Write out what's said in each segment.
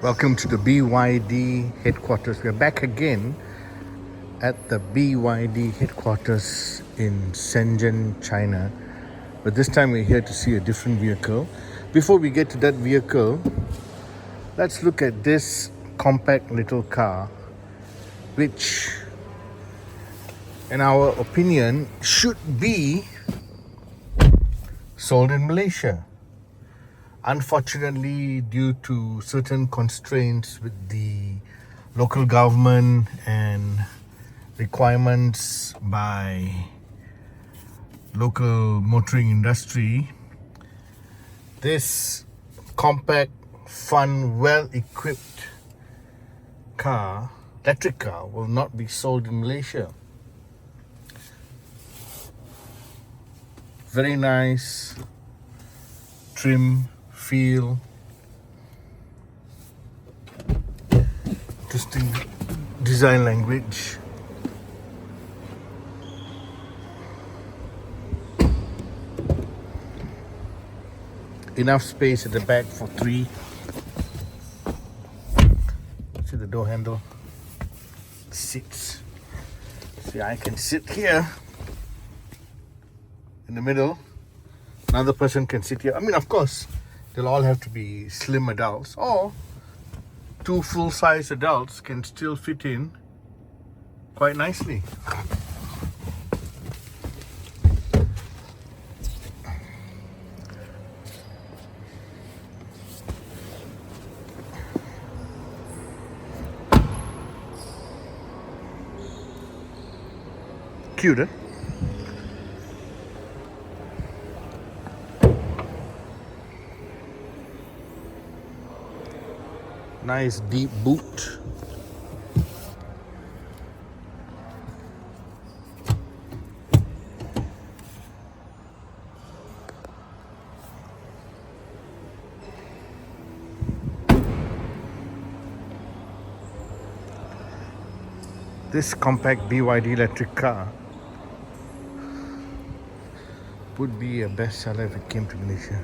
Welcome to the BYD headquarters. We're back again at the BYD headquarters in Shenzhen, China. But this time we're here to see a different vehicle. Before we get to that vehicle, let's look at this compact little car, which, in our opinion, should be sold in Malaysia. Unfortunately, due to certain constraints with the local government and requirements by local motoring industry, this compact, fun, well-equipped car, electric car, will not be sold in Malaysia. Very nice, trim, feel, interesting design language. Enough space at the back for three. See the door handle, seats. See, I can sit here in the middle. Another person can sit here. I mean, of course, they'll all have to be slim adults, or two full-size adults can still fit in quite nicely. Cute, eh? Nice deep boot. This compact BYD electric car would be a bestseller if it came to Malaysia.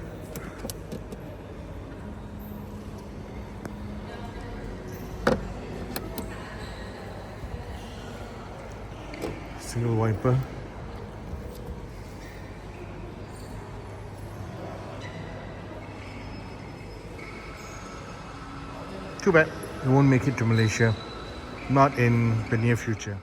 Single wiper. Too bad it won't make it to Malaysia, not in the near future.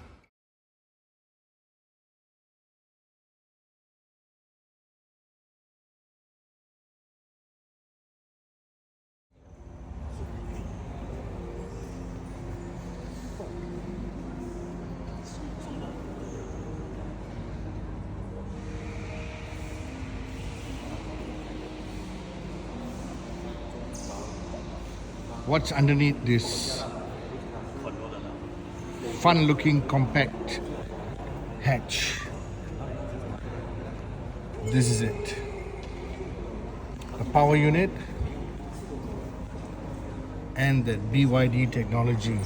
What's underneath this fun-looking compact hatch? This is it. The power unit and the BYD technology.